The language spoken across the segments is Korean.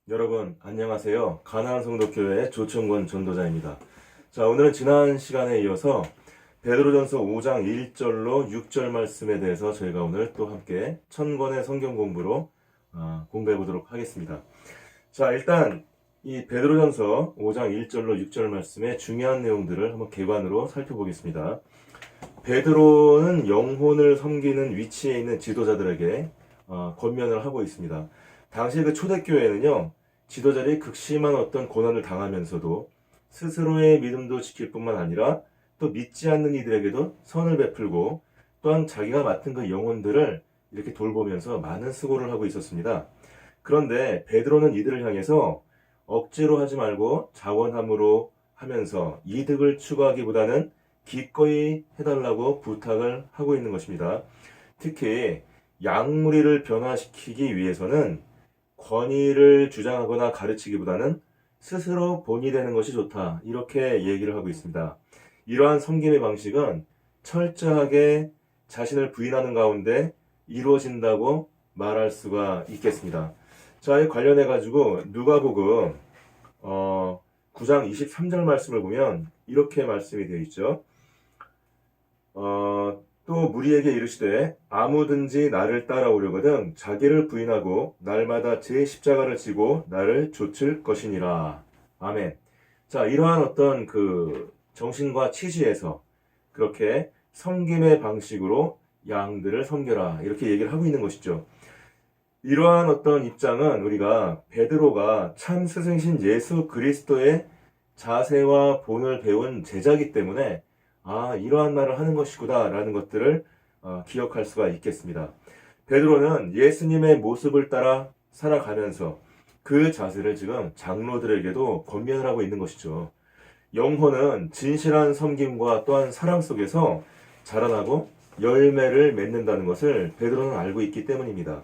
여러분 안녕하세요. 가나안 성도교회 조충권 전도자입니다. 자, 오늘은 지난 시간에 이어서 베드로전서 5장 1절로 6절 말씀에 대해서 저희가 오늘 또 함께 천권의 성경 공부로 공부해 보도록 하겠습니다. 자, 일단 이 베드로전서 5장 1절로 6절 말씀의 중요한 내용들을 한번 개관으로 살펴보겠습니다. 베드로는 영혼을 섬기는 위치에 있는 지도자들에게 권면을 하고 있습니다. 당시 그 초대교회는요, 지도자들이 극심한 어떤 고난을 당하면서도 스스로의 믿음도 지킬 뿐만 아니라 또 믿지 않는 이들에게도 선을 베풀고 또한 자기가 맡은 그 영혼들을 이렇게 돌보면서 많은 수고를 하고 있었습니다. 그런데 베드로는 이들을 향해서 억지로 하지 말고 자원함으로 하면서 이득을 추구하기보다는 기꺼이 해달라고 부탁을 하고 있는 것입니다. 특히 양무리를 변화시키기 위해서는 권위를 주장하거나 가르치기보다는 스스로 본이 되는 것이 좋다. 이렇게 얘기를 하고 있습니다. 이러한 섬김의 방식은 철저하게 자신을 부인하는 가운데 이루어진다고 말할 수가 있겠습니다. 자, 이 관련해 가지고 누가복음 9장 23절 말씀을 보면 이렇게 말씀이 되어 있죠. 또 무리에게 이르시되 아무든지 나를 따라오려거든 자기를 부인하고 날마다 제 십자가를 지고 나를 좇을 것이니라. 아멘. 자, 이러한 어떤 그 정신과 취지에서 그렇게 섬김의 방식으로 양들을 섬겨라. 이렇게 얘기를 하고 있는 것이죠. 이러한 어떤 입장은 우리가 베드로가 참 스승이신 예수 그리스도의 자세와 본을 배운 제자이기 때문에 이러한 말을 하는 것이구나 라는 것들을 기억할 수가 있겠습니다. 베드로는 예수님의 모습을 따라 살아가면서 그 자세를 지금 장로들에게도 권면을 하고 있는 것이죠. 영혼은 진실한 섬김과 또한 사랑 속에서 자라나고 열매를 맺는다는 것을 베드로는 알고 있기 때문입니다.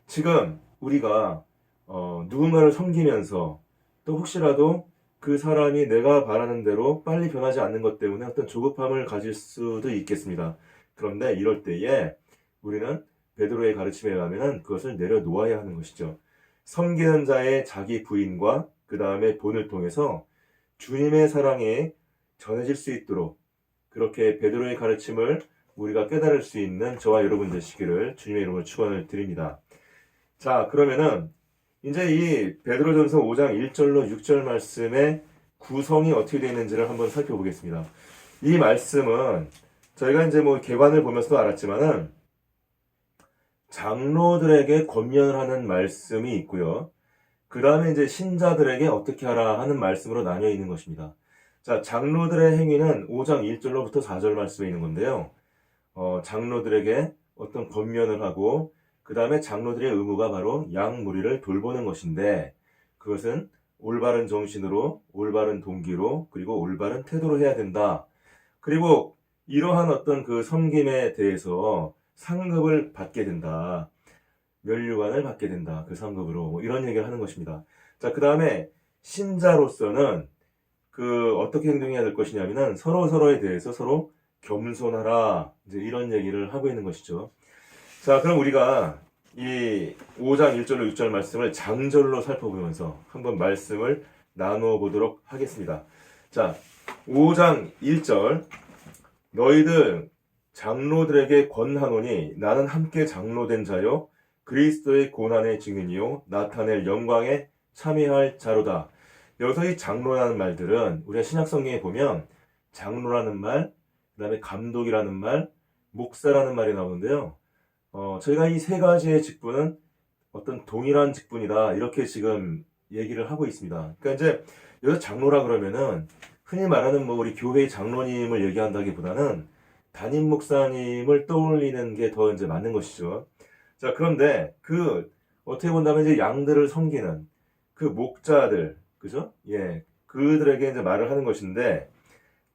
지금 우리가 누군가를 섬기면서 또 혹시라도 그 사람이 내가 바라는 대로 빨리 변하지 않는 것 때문에 어떤 조급함을 가질 수도 있겠습니다. 그런데 이럴 때에 우리는 베드로의 가르침에 의하면 그것을 내려놓아야 하는 것이죠. 섬기는 자의 자기 부인과 그 다음에 본을 통해서 주님의 사랑이 전해질 수 있도록 그렇게 베드로의 가르침을 우리가 깨달을 수 있는 저와 여러분 되시기를 주님의 이름으로 축원을 드립니다. 자, 그러면은 이제 이 베드로전서 5장 1절로 6절 말씀의 구성이 어떻게 되어 있는지를 한번 살펴보겠습니다. 이 말씀은 저희가 이제 뭐 개관을 보면서도 알았지만은 장로들에게 권면을 하는 말씀이 있고요. 그 다음에 이제 신자들에게 어떻게 하라 하는 말씀으로 나뉘어 있는 것입니다. 자, 장로들의 행위는 5장 1절로부터 4절 말씀에 있는 건데요. 장로들에게 어떤 권면을 하고 그 다음에 장로들의 의무가 바로 양 무리를 돌보는 것인데 그것은 올바른 정신으로 올바른 동기로 그리고 올바른 태도로 해야 된다. 그리고 이러한 어떤 그 섬김에 대해서 상급을 받게 된다. 면류관을 받게 된다. 그 상급으로 뭐 이런 얘기를 하는 것입니다. 자, 그 다음에 신자로서는 그 어떻게 행동해야 될 것이냐면은 서로에 대해서 서로 겸손하라. 이제 이런 얘기를 하고 있는 것이죠. 자, 그럼 우리가 이 5장 1절로 6절 말씀을 장절로 살펴보면서 한번 말씀을 나누어 보도록 하겠습니다. 자, 5장 1절 너희들 장로들에게 권하노니 나는 함께 장로된 자요 그리스도의 고난의 증인이요 나타낼 영광에 참여할 자로다. 여기서 이 장로라는 말들은 우리가 신약성경에 보면 장로라는 말, 그 다음에 감독이라는 말, 목사라는 말이 나오는데요. 저희가 이 세 가지의 직분은 어떤 동일한 직분이다. 이렇게 지금 얘기를 하고 있습니다. 그러니까 이제 여기서 장로라 그러면은 흔히 말하는 뭐 우리 교회의 장로님을 얘기한다기보다는 담임 목사님을 떠올리는 게 더 이제 맞는 것이죠. 자, 그런데 어떻게 본다면 이제 양들을 섬기는 그 목자들, 그죠? 예. 그들에게 이제 말을 하는 것인데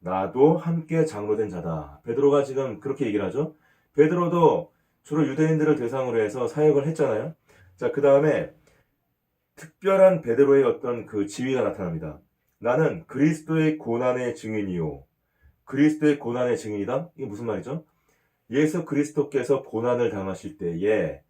나도 함께 장로된 자다. 베드로가 지금 그렇게 얘기를 하죠. 베드로도 주로 유대인들을 대상으로 해서 사역을 했잖아요. 자, 그 다음에 특별한 베드로의 어떤 그 지위가 나타납니다. 나는 그리스도의 고난의 증인이요. 그리스도의 고난의 증인이다? 이게 무슨 말이죠? 예수 그리스도께서 고난을 당하실 때에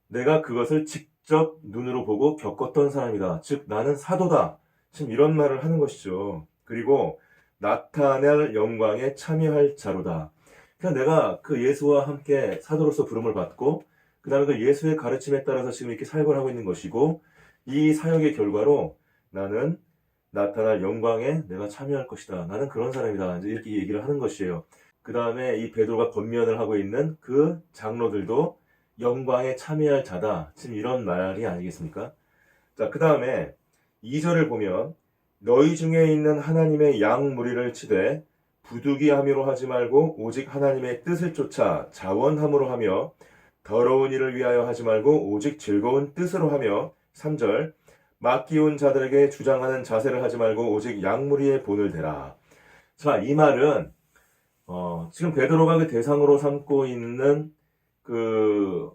내가 그것을 직접 눈으로 보고 겪었던 사람이다. 즉 나는 사도다. 지금 이런 말을 하는 것이죠. 그리고 나타낼 영광에 참여할 자로다. 그냥 내가 그 예수와 함께 사도로서 부름을 받고 그 다음에 그 예수의 가르침에 따라서 지금 이렇게 사역을 하고 있는 것이고 이 사역의 결과로 나는 나타날 영광에 내가 참여할 것이다. 나는 그런 사람이다. 이제 이렇게 얘기를 하는 것이에요. 그 다음에 이 베드로가 권면을 하고 있는 그 장로들도 영광에 참여할 자다. 지금 이런 말이 아니겠습니까? 자, 그 다음에 2절을 보면 너희 중에 있는 하나님의 양 무리를 치되 부득이함으로 하지 말고 오직 하나님의 뜻을 쫓아 자원함으로 하며 더러운 일을 위하여 하지 말고 오직 즐거운 뜻으로 하며 3절 맡기운 자들에게 주장하는 자세를 하지 말고 오직 양무리의 본을 대라. 자, 이 말은 지금 베드로가 그 대상으로 삼고 있는 그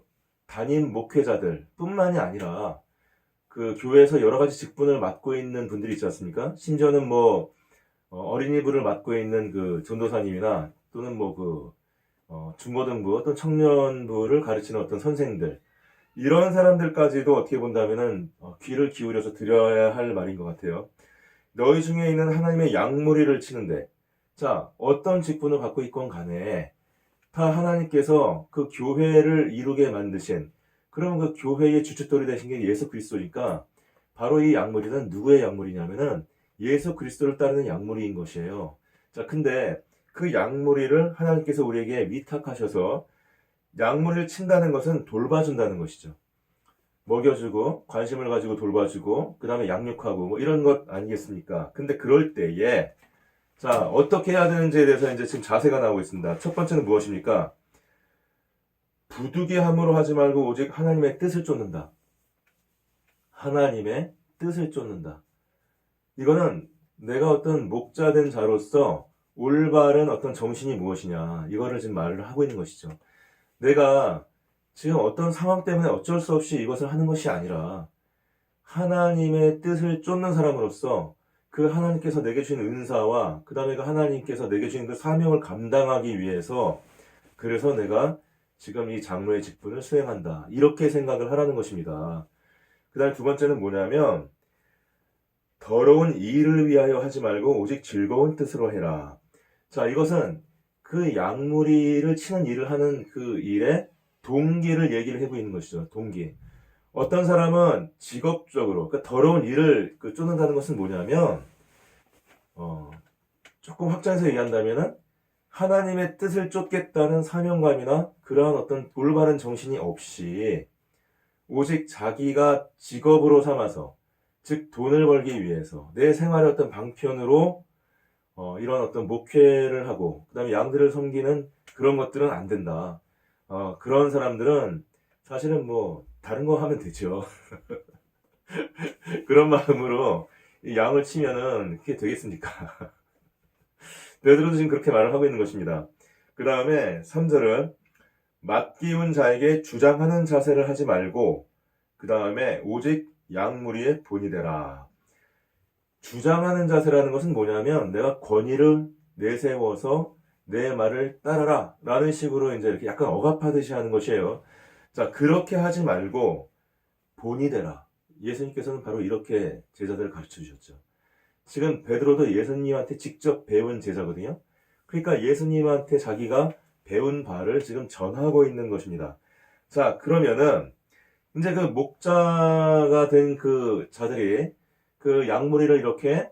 담임 목회자들 뿐만이 아니라 그 교회에서 여러 가지 직분을 맡고 있는 분들이 있지 않습니까? 심지어는 뭐 어린이부를 맡고 있는 그 전도사님이나 또는 뭐 그 중고등부 또는 청년부를 가르치는 어떤 선생들 이런 사람들까지도 어떻게 본다면은 귀를 기울여서 들어야 할 말인 것 같아요. 너희 중에 있는 하나님의 양무리를 치는데 자 어떤 직분을 갖고 있건 간에 다 하나님께서 그 교회를 이루게 만드신 그러면 그 교회의 주춧돌이 되신 게 예수 그리스도니까 바로 이 양무리는 누구의 양무리냐면은 예수 그리스도를 따르는 양무리인 것이에요. 자, 근데 그 양무리를 하나님께서 우리에게 위탁하셔서 양무리를 친다는 것은 돌봐준다는 것이죠. 먹여주고 관심을 가지고 돌봐주고 그 다음에 양육하고 뭐 이런 것 아니겠습니까? 근데 그럴 때에 자 어떻게 해야 되는지에 대해서 이제 지금 자세가 나오고 있습니다. 첫 번째는 무엇입니까? 부득이함으로 하지 말고 오직 하나님의 뜻을 쫓는다. 하나님의 뜻을 쫓는다. 이거는 내가 어떤 목자된 자로서 올바른 어떤 정신이 무엇이냐 이거를 지금 말을 하고 있는 것이죠. 내가 지금 어떤 상황 때문에 어쩔 수 없이 이것을 하는 것이 아니라 하나님의 뜻을 쫓는 사람으로서 그 하나님께서 내게 주신 은사와 그 다음에 그 하나님께서 내게 주신 그 사명을 감당하기 위해서 그래서 내가 지금 이 장로의 직분을 수행한다. 이렇게 생각을 하라는 것입니다. 그 다음 두 번째는 뭐냐면 더러운 일을 위하여 하지 말고 오직 즐거운 뜻으로 해라. 자, 이것은 그 양무리를 치는 일을 하는 그 일의 동기를 얘기를 해보고 있는 것이죠. 동기. 어떤 사람은 직업적으로 그러니까 더러운 일을 쫓는다는 것은 뭐냐면 조금 확장해서 얘기한다면은 하나님의 뜻을 쫓겠다는 사명감이나 그러한 어떤 올바른 정신이 없이 오직 자기가 직업으로 삼아서 즉 돈을 벌기 위해서 내 생활의 어떤 방편으로 이런 어떤 목회를 하고 그 다음에 양들을 섬기는 그런 것들은 안 된다. 그런 사람들은 사실은 뭐 다른 거 하면 되죠. 그런 마음으로 이 양을 치면은 그게 되겠습니까? 베드로도 지금 그렇게 말을 하고 있는 것입니다. 그 다음에 3절은 맡기운 자에게 주장하는 자세를 하지 말고 그 다음에 오직 양무리의 본이 되라. 주장하는 자세라는 것은 뭐냐면 내가 권위를 내세워서 내 말을 따라라 라는 식으로 이제 이렇게 약간 억압하듯이 하는 것이에요. 자, 그렇게 하지 말고 본이 되라. 예수님께서는 바로 이렇게 제자들을 가르쳐 주셨죠. 지금 베드로도 예수님한테 직접 배운 제자거든요. 그러니까 예수님한테 자기가 배운 바를 지금 전하고 있는 것입니다. 자, 그러면은 이제 그 목자가 된 그 자들이 그 양무리를 이렇게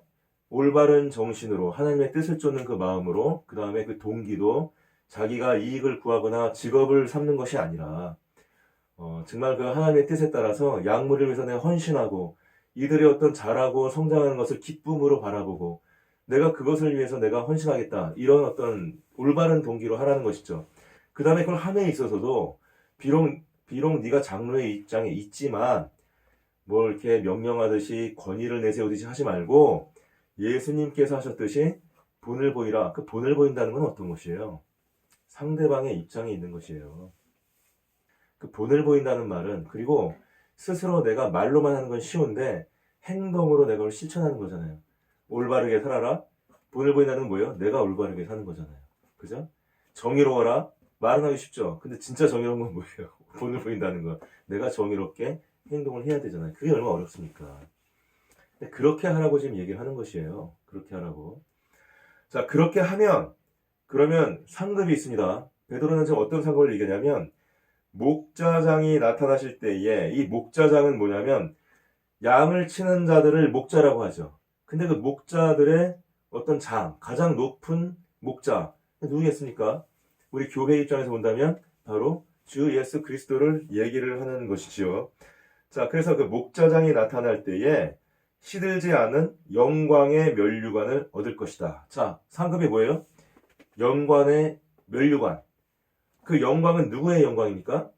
올바른 정신으로 하나님의 뜻을 쫓는 그 마음으로 그 다음에 그 동기도 자기가 이익을 구하거나 직업을 삼는 것이 아니라 정말 그 하나님의 뜻에 따라서 양무리를 위해서 내가 헌신하고 이들의 어떤 자라고 성장하는 것을 기쁨으로 바라보고 내가 그것을 위해서 내가 헌신하겠다 이런 어떤 올바른 동기로 하라는 것이죠. 그 다음에 그걸 함에 있어서도 비록 네가 장로의 입장에 있지만 뭐 이렇게 명령하듯이 권위를 내세우듯이 하지 말고 예수님께서 하셨듯이 본을 보이라. 그 본을 보인다는 건 어떤 것이에요? 상대방의 입장에 있는 것이에요. 그 본을 보인다는 말은 그리고 스스로 내가 말로만 하는 건 쉬운데 행동으로 내가 그걸 실천하는 거잖아요. 올바르게 살아라. 본을 보인다는 건 뭐예요? 내가 올바르게 사는 거잖아요. 그죠? 정의로워라. 말은 하기 쉽죠. 근데 진짜 정의로운 건 뭐예요? 본을 보인다는 건 내가 정의롭게 행동을 해야 되잖아요. 그게 얼마나 어렵습니까? 근데 그렇게 하라고 지금 얘기를 하는 것이에요. 그렇게 하라고. 자, 그렇게 하면 그러면 상급이 있습니다. 베드로는 지금 어떤 상급을 얘기하냐면 목자장이 나타나실 때에 이 목자장은 뭐냐면 양을 치는 자들을 목자라고 하죠. 근데 그 목자들의 어떤 가장 높은 목자 누구겠습니까? 우리 교회 입장에서 본다면 바로 주 예수 그리스도를 얘기를 하는 것이지요. 자, 그래서 그 목자장이 나타날 때에 시들지 않은 영광의 면류관을 얻을 것이다. 자, 상급이 뭐예요? 영광의 면류관. 그 영광은 누구의 영광입니까?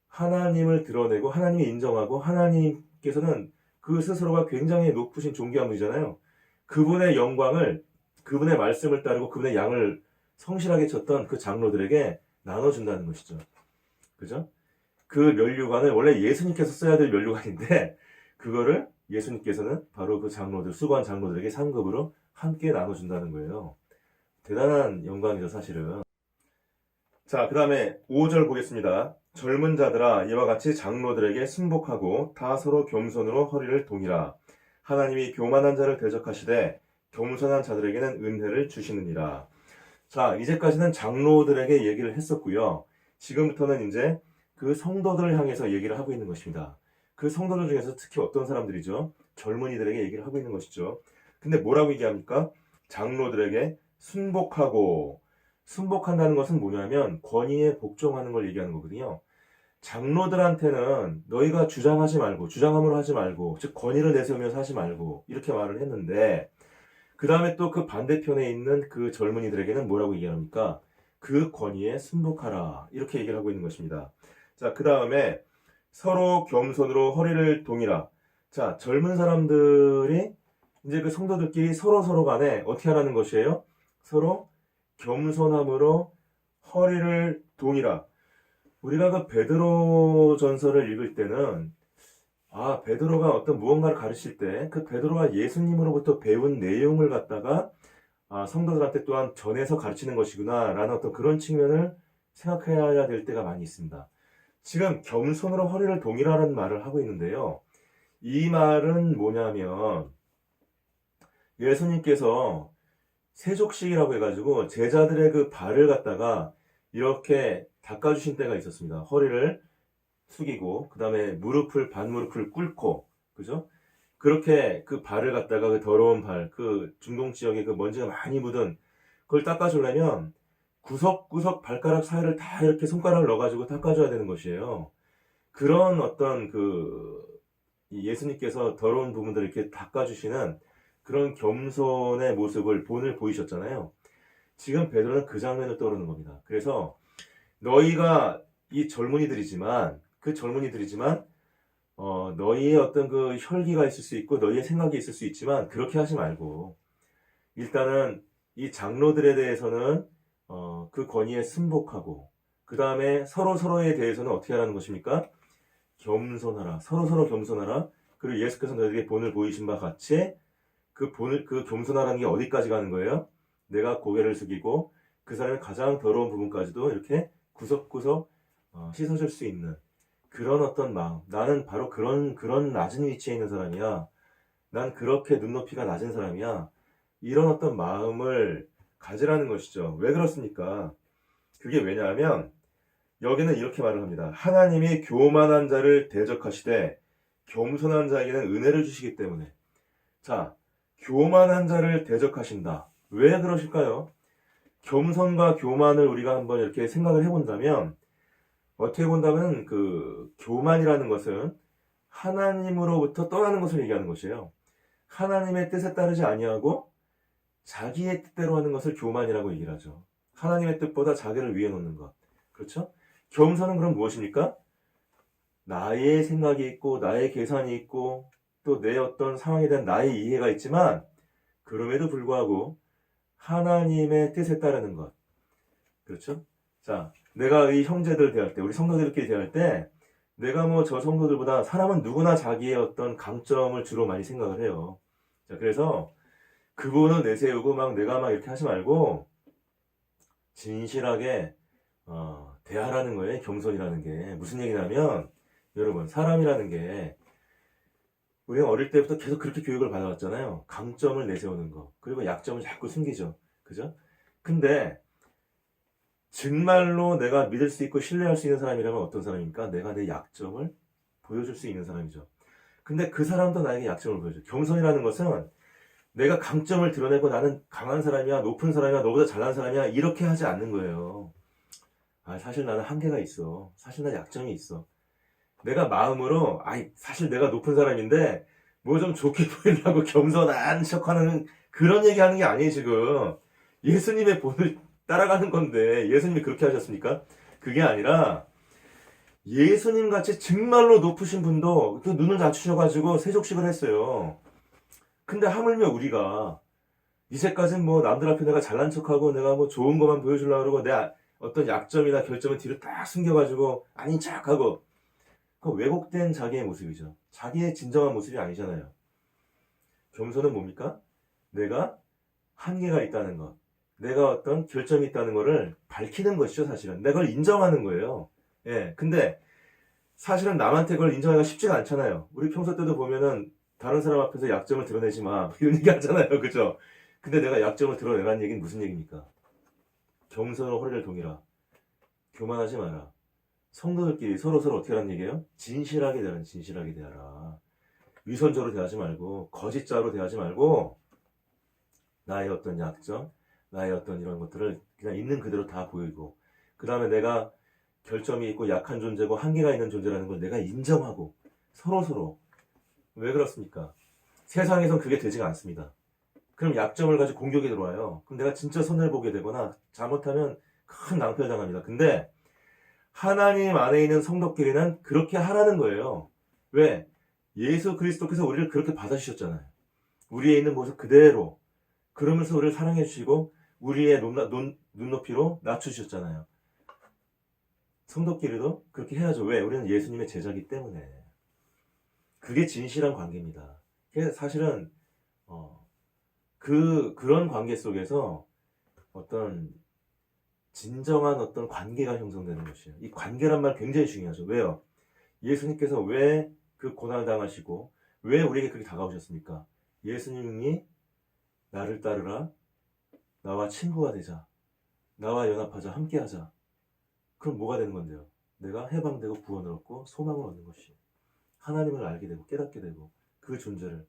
하나님을 드러내고 하나님이 인정하고 하나님께서는 그 스스로가 굉장히 높으신 존귀한 분이잖아요. 그분의 영광을 그분의 말씀을 따르고 그분의 양을 성실하게 쳤던 그 장로들에게 나눠준다는 것이죠. 그죠? 그 면류관을 원래 예수님께서 써야 될 면류관인데 그거를 예수님께서는 바로 그 장로들, 수고한 장로들에게 상급으로 함께 나눠준다는 거예요. 대단한 영광이죠, 사실은. 자, 그 다음에 5절 보겠습니다. 젊은 자들아 이와 같이 장로들에게 순복하고 다 서로 겸손으로 허리를 동이라. 하나님이 교만한 자를 대적하시되 겸손한 자들에게는 은혜를 주시느니라. 자, 이제까지는 장로들에게 얘기를 했었고요. 지금부터는 이제 그 성도들을 향해서 얘기를 하고 있는 것입니다. 그 성도들 중에서 특히 어떤 사람들이죠? 젊은이들에게 얘기를 하고 있는 것이죠. 근데 뭐라고 얘기합니까? 장로들에게 순복한다는 것은 뭐냐면 권위에 복종하는 걸 얘기하는 거거든요. 장로들한테는 너희가 주장함으로 하지 말고, 즉 권위를 내세우면서 하지 말고 이렇게 말을 했는데 그 다음에 또 그 반대편에 있는 그 젊은이들에게는 뭐라고 얘기합니까? 그 권위에 순복하라 이렇게 얘기를 하고 있는 것입니다. 자, 그 다음에 서로 겸손으로 허리를 동이라. 자, 젊은 사람들이 이제 그 성도들끼리 서로 간에 어떻게 하라는 것이에요? 서로 겸손함으로 허리를 동이라. 우리가 그 베드로 전서를 읽을 때는 베드로가 어떤 무언가를 가르칠 때 그 베드로가 예수님으로부터 배운 내용을 갖다가 성도들한테 또한 전해서 가르치는 것이구나 라는 어떤 그런 측면을 생각해야 될 때가 많이 있습니다. 지금 겸손으로 허리를 동이라는 말을 하고 있는데요. 이 말은 뭐냐면 예수님께서 세족식이라고 해가지고 제자들의 그 발을 갖다가 이렇게 닦아주신 때가 있었습니다. 허리를 숙이고 그 다음에 반무릎을 꿇고 그죠? 그렇게 그 발을 갖다가 그 더러운 그 중동 지역에 그 먼지가 많이 묻은 그걸 닦아주려면 구석구석 발가락 사이를 다 이렇게 손가락을 넣어가지고 닦아줘야 되는 것이에요. 그런 어떤 예수님께서 더러운 부분들을 이렇게 닦아주시는 그런 겸손의 본을 보이셨잖아요. 지금 베드로는 그 장면을 떠오르는 겁니다. 그래서 너희가 이 젊은이들이지만 너희의 어떤 그 혈기가 있을 수 있고 너희의 생각이 있을 수 있지만 그렇게 하지 말고 일단은 이 장로들에 대해서는 그 권위에 순복하고 그 다음에 서로에 대해서는 어떻게 하라는 것입니까? 겸손하라. 서로 겸손하라. 그리고 예수께서 너희에게 본을 보이신 바 같이 그 겸손하라는 게 어디까지 가는 거예요? 내가 고개를 숙이고 그 사람의 가장 더러운 부분까지도 이렇게 구석구석 씻어줄 수 있는 그런 어떤 마음. 나는 바로 그런 낮은 위치에 있는 사람이야. 난 그렇게 눈높이가 낮은 사람이야. 이런 어떤 마음을 가지라는 것이죠. 왜 그렇습니까? 그게 왜냐하면 여기는 이렇게 말을 합니다. 하나님이 교만한 자를 대적하시되 겸손한 자에게는 은혜를 주시기 때문에. 자, 교만한 자를 대적하신다. 왜 그러실까요? 겸손과 교만을 우리가 한번 이렇게 생각을 해본다면 어떻게 본다면 그 교만이라는 것은 하나님으로부터 떠나는 것을 얘기하는 것이에요. 하나님의 뜻에 따르지 아니하고 자기의 뜻대로 하는 것을 교만이라고 얘기를 하죠. 하나님의 뜻보다 자기를 위에 놓는 것. 그렇죠? 겸손은 그럼 무엇입니까? 나의 생각이 있고 나의 계산이 있고 또 내 어떤 상황에 대한 나의 이해가 있지만 그럼에도 불구하고 하나님의 뜻에 따르는 것. 그렇죠? 자, 내가 이 형제들 대할 때, 우리 성도들끼리 대할 때 내가 저 성도들보다 사람은 누구나 자기의 어떤 강점을 주로 많이 생각을 해요. 자, 그래서 그분을 내세우고 내가 이렇게 하지 말고 진실하게 대하라는 거예요. 겸손이라는 게 무슨 얘기냐면 여러분, 사람이라는 게 우리가 어릴 때부터 계속 그렇게 교육을 받아왔잖아요. 강점을 내세우는 거. 그리고 약점을 자꾸 숨기죠. 그죠? 근데 정말로 내가 믿을 수 있고 신뢰할 수 있는 사람이라면 어떤 사람입니까? 내가 내 약점을 보여줄 수 있는 사람이죠. 근데 그 사람도 나에게 약점을 보여줘. 겸손이라는 것은 내가 강점을 드러내고 나는 강한 사람이야, 높은 사람이야, 너보다 잘난 사람이야, 이렇게 하지 않는 거예요. 아, 사실 나는 한계가 있어. 사실 나 약점이 있어. 내가 마음으로, 사실 내가 높은 사람인데, 뭐 좀 좋게 보이려고 겸손한 척 하는 그런 얘기 하는 게 아니에요, 지금. 예수님의 본을 따라가는 건데, 예수님이 그렇게 하셨습니까? 그게 아니라, 예수님 같이 정말로 높으신 분도 그 눈을 낮추셔가지고 세족식을 했어요. 근데 하물며 우리가 이제까지는 뭐 남들 앞에 내가 잘난 척하고 내가 뭐 좋은 것만 보여주려고 그러고 내 어떤 약점이나 결점을 뒤로 딱 숨겨가지고 아닌 척하고 그 왜곡된 자기의 모습이죠. 자기의 진정한 모습이 아니잖아요. 겸손은 뭡니까? 내가 한계가 있다는 것, 내가 어떤 결점이 있다는 것을 밝히는 것이죠, 사실은. 내가 그걸 인정하는 거예요. 예, 근데 사실은 남한테 그걸 인정하기가 쉽지가 않잖아요. 우리 평소 때도 보면은 다른 사람 앞에서 약점을 드러내지 마. 이런 얘기 하잖아요. 그죠? 근데 내가 약점을 드러내라는 얘기는 무슨 얘기입니까? 겸손으로 허리를 동이라. 교만하지 마라. 성도들끼리 서로서로 어떻게 하라는 얘기예요? 진실하게 대하라. 진실하게 대하라. 위선적으로 대하지 말고 거짓자로 대하지 말고 나의 어떤 약점, 나의 어떤 이런 것들을 그냥 있는 그대로 다 보이고 그 다음에 내가 결점이 있고 약한 존재고 한계가 있는 존재라는 걸 내가 인정하고 서로서로 왜 그렇습니까? 세상에선 그게 되지가 않습니다. 그럼 약점을 가지고 공격이 들어와요. 그럼 내가 진짜 손해를 보게 되거나 잘못하면 큰 낭패를 당합니다. 근데 하나님 안에 있는 성도끼리는 그렇게 하라는 거예요. 왜? 예수 그리스도께서 우리를 그렇게 받아주셨잖아요. 우리의 있는 모습 그대로 그러면서 우리를 사랑해 주시고 우리의 눈높이로 낮추셨잖아요. 성도끼리도 그렇게 해야죠. 왜? 우리는 예수님의 제자이기 때문에. 그게 진실한 관계입니다. 사실은 그런 관계 속에서 어떤 진정한 어떤 관계가 형성되는 것이에요. 이 관계란 말 굉장히 중요하죠. 왜요? 예수님께서 왜 그 고난을 당하시고 왜 우리에게 그렇게 다가오셨습니까? 예수님이 나를 따르라, 나와 친구가 되자, 나와 연합하자, 함께하자. 그럼 뭐가 되는 건데요? 내가 해방되고 구원을 얻고 소망을 얻는 것이 하나님을 알게 되고 깨닫게 되고 그 존재를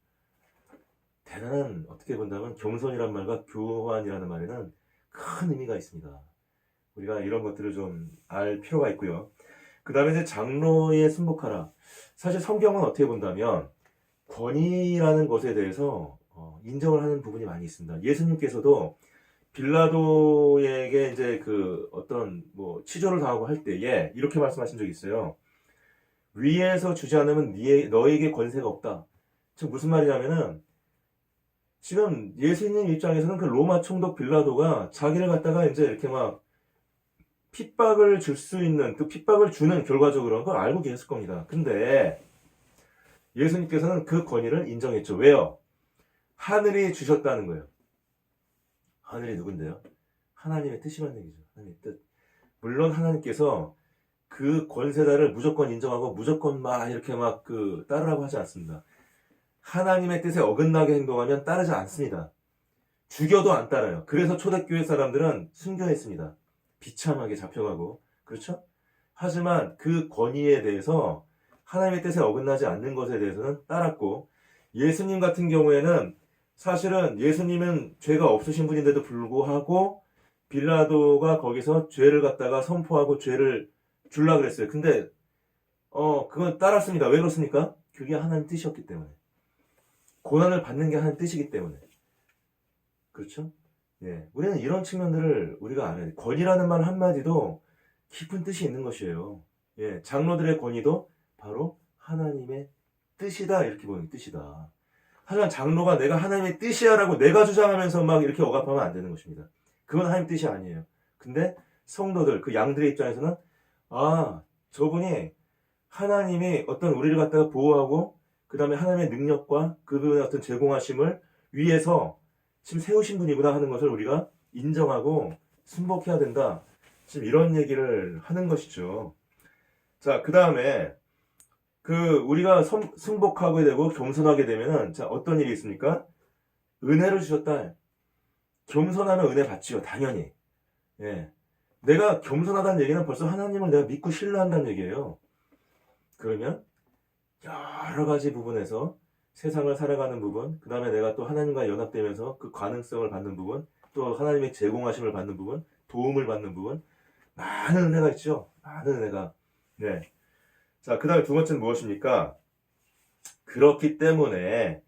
대단한 어떻게 본다면 겸손이란 말과 교환이라는 말에는 큰 의미가 있습니다. 우리가 이런 것들을 좀 알 필요가 있고요. 그 다음에 이제 장로에 순복하라. 사실 성경은 어떻게 본다면 권위라는 것에 대해서 인정을 하는 부분이 많이 있습니다. 예수님께서도 빌라도에게 이제 그 어떤 뭐 치조를 당하고 할 때에 이렇게 말씀하신 적이 있어요. 위에서 주지 않으면 너에게 권세가 없다. 즉 무슨 말이냐면은 지금 예수님 입장에서는 그 로마 총독 빌라도가 자기를 갖다가 이제 이렇게 막 핍박을 줄 수 있는 그 핍박을 주는 결과적으로 그걸 알고 계셨을 겁니다. 근데 예수님께서는 그 권위를 인정했죠. 왜요? 하늘이 주셨다는 거예요. 하늘이 누군데요? 하나님의 뜻이란 얘기죠. 하나님의 뜻. 물론 하나님께서 그 권세자를 무조건 인정하고 무조건 막 이렇게 막 따르라고 하지 않습니다. 하나님의 뜻에 어긋나게 행동하면 따르지 않습니다. 죽여도 안 따라요. 그래서 초대교회 사람들은 순교했습니다. 비참하게 잡혀가고. 그렇죠? 하지만 그 권위에 대해서 하나님의 뜻에 어긋나지 않는 것에 대해서는 따랐고 예수님 같은 경우에는 사실은 예수님은 죄가 없으신 분인데도 불구하고 빌라도가 거기서 죄를 갖다가 선포하고 죄를 줄라 그랬어요. 근데 그건 따랐습니다. 왜 그렇습니까? 그게 하나님 뜻이었기 때문에. 고난을 받는 게 하나님 뜻이기 때문에. 그렇죠? 예, 우리는 이런 측면들을 우리가 알아야 돼요. 권위라는 말 한마디도 깊은 뜻이 있는 것이에요. 예, 장로들의 권위도 바로 하나님의 뜻이다 이렇게 보는 뜻이다. 하지만 장로가 내가 하나님의 뜻이야 라고 내가 주장하면서 막 이렇게 억압하면 안 되는 것입니다. 그건 하나님 뜻이 아니에요. 근데 성도들, 그 양들의 입장에서는 저분이 하나님이 어떤 우리를 갖다가 보호하고 그 다음에 하나님의 능력과 그분의 어떤 제공하심을 위해서 지금 세우신 분이구나 하는 것을 우리가 인정하고 순복해야 된다. 지금 이런 얘기를 하는 것이죠. 자, 그 다음에 우리가 승복하게 되고 겸손하게 되면은, 자, 어떤 일이 있습니까? 은혜를 주셨다. 겸손하면 은혜 받지요, 당연히. 예. 내가 겸손하다는 얘기는 벌써 하나님을 내가 믿고 신뢰한다는 얘기예요. 그러면 여러 가지 부분에서 세상을 살아가는 부분, 그 다음에 내가 또 하나님과 연합되면서 그 가능성을 받는 부분, 또 하나님의 제공하심을 받는 부분, 도움을 받는 부분, 많은 은혜가 있죠. 많은 은혜가. 네. 자, 그 다음에 두 번째는 무엇입니까? 그렇기 때문에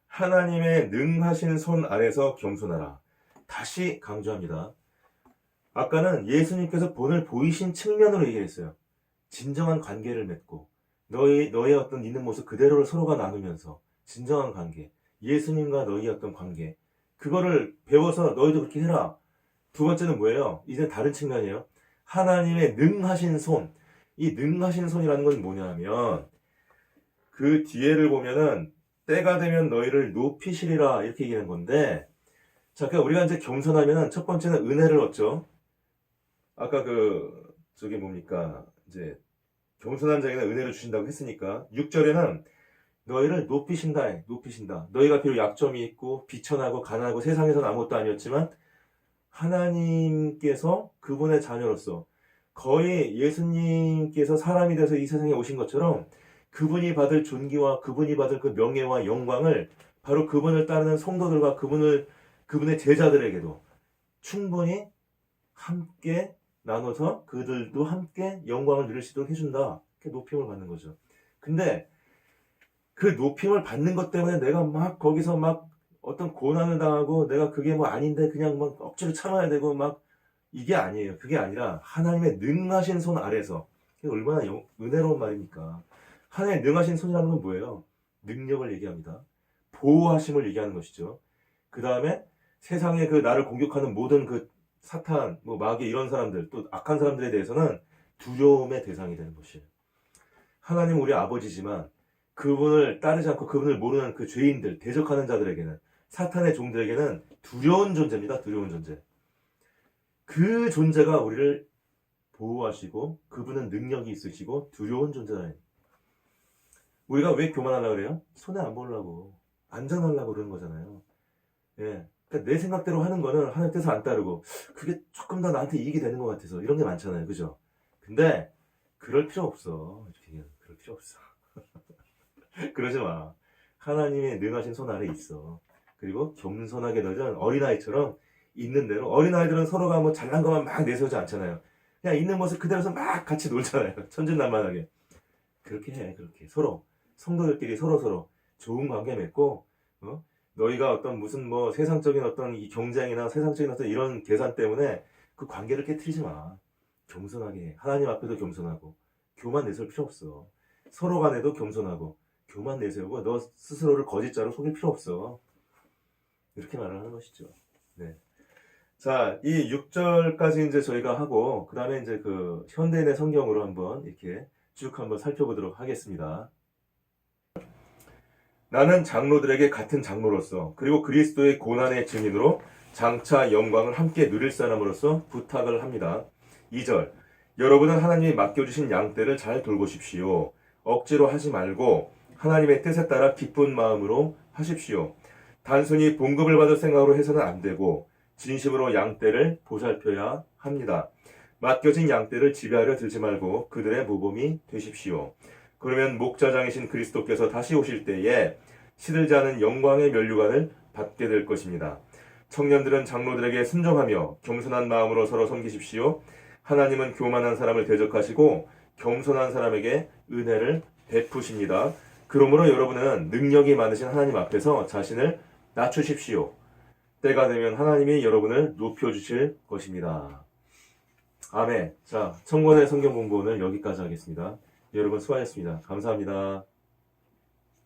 하나님의 능하신 손 아래서 겸손하라. 다시 강조합니다. 아까는 예수님께서 본을 보이신 측면으로 얘기했어요. 진정한 관계를 맺고 너의 어떤 있는 모습 그대로를 서로가 나누면서 진정한 관계, 예수님과 너희의 어떤 관계, 그거를 배워서 너희도 그렇게 해라. 두 번째는 뭐예요? 이제 다른 측면이에요. 하나님의 능하신 손. 이 능하신 손이라는 건 뭐냐면 그 뒤에를 보면은 때가 되면 너희를 높이시리라 이렇게 얘기하는 건데, 자, 그러니까 우리가 이제 겸손하면은 첫 번째는 은혜를 얻죠. 아까 저기 뭡니까? 이제 겸손한 자에게는 은혜를 주신다고 했으니까 6절에는 너희를 높이신다. 높이신다. 너희가 비록 약점이 있고 비천하고 가난하고 세상에서는 아무것도 아니었지만 하나님께서 그분의 자녀로서 거의 예수님께서 사람이 돼서 이 세상에 오신 것처럼 그분이 받을 존귀와 그분이 받을 그 명예와 영광을 바로 그분을 따르는 성도들과 그분의 제자들에게도 충분히 함께 나눠서 그들도 함께 영광을 누릴 수 있도록 해준다. 이렇게 높임을 받는 거죠. 근데 그 높임을 받는 것 때문에 내가 막 거기서 막 어떤 고난을 당하고 내가 그게 뭐 아닌데 그냥 막 억지로 참아야 되고 막 이게 아니에요. 그게 아니라 하나님의 능하신 손 아래서. 그게 얼마나 은혜로운 말입니까? 하나님의 능하신 손이라는 건 뭐예요? 능력을 얘기합니다. 보호하심을 얘기하는 것이죠. 그 다음에 세상에 나를 공격하는 모든 사탄, 뭐 마귀 이런 사람들, 또 악한 사람들에 대해서는 두려움의 대상이 되는 것이에요. 하나님은 우리 아버지지만 그분을 따르지 않고 그분을 모르는 그 죄인들, 대적하는 자들에게는, 사탄의 종들에게는 두려운 존재입니다. 두려운 존재. 그 존재가 우리를 보호하시고 그분은 능력이 있으시고 두려운 존재다. 우리가 왜 교만하려고 그래요? 손해 안 보려고, 안전하려고 그러는 거잖아요. 예. 그러니까 내 생각대로 하는 거는 하나님 뜻을 안 따르고 그게 조금 더 나한테 이익이 되는 것 같아서 이런 게 많잖아요. 그죠? 근데 그럴 필요 없어. 이렇게 그럴 필요 없어. 그러지 마. 하나님의 능하신 손 아래 있어. 그리고 겸손하게 너희는 어린아이처럼 있는 대로, 어린아이들은 서로가 뭐 잘난 것만 막 내세우지 않잖아요. 그냥 있는 모습 그대로서 막 같이 놀잖아요. 천진난만하게. 그렇게 해. 그렇게 서로 성도들끼리 서로 좋은 관계 맺고, 너희가 어떤 무슨 뭐 세상적인 어떤 이 경쟁이나 세상적인 어떤 이런 계산 때문에 그 관계를 깨트리지 마. 겸손하게 해. 하나님 앞에도 겸손하고 교만 내세울 필요 없어. 서로 간에도 겸손하고 교만 내세우고 너 스스로를 거짓자로 속일 필요 없어. 이렇게 말을 하는 것이죠. 네. 자, 이 6절까지 이제 저희가 하고, 그 다음에 이제 현대인의 성경으로 한번 이렇게 쭉 한번 살펴보도록 하겠습니다. 나는 장로들에게 같은 장로로서, 그리고 그리스도의 고난의 증인으로 장차 영광을 함께 누릴 사람으로서 부탁을 합니다. 2절. 여러분은 하나님이 맡겨주신 양떼를 잘 돌보십시오. 억지로 하지 말고 하나님의 뜻에 따라 기쁜 마음으로 하십시오. 단순히 봉급을 받을 생각으로 해서는 안 되고 진심으로 양떼를 보살펴야 합니다. 맡겨진 양떼를 지배하려 들지 말고 그들의 모범이 되십시오. 그러면 목자장이신 그리스도께서 다시 오실 때에 시들지 않은 영광의 면류관을 받게 될 것입니다. 청년들은 장로들에게 순종하며 겸손한 마음으로 서로 섬기십시오. 하나님은 교만한 사람을 대적하시고 겸손한 사람에게 은혜를 베푸십니다. 그러므로 여러분은 능력이 많으신 하나님 앞에서 자신을 낮추십시오. 때가 되면 하나님이 여러분을 높여주실 것입니다. 아멘. 자, 청권의 성경 공부는 여기까지 하겠습니다. 여러분 수고하셨습니다. 감사합니다.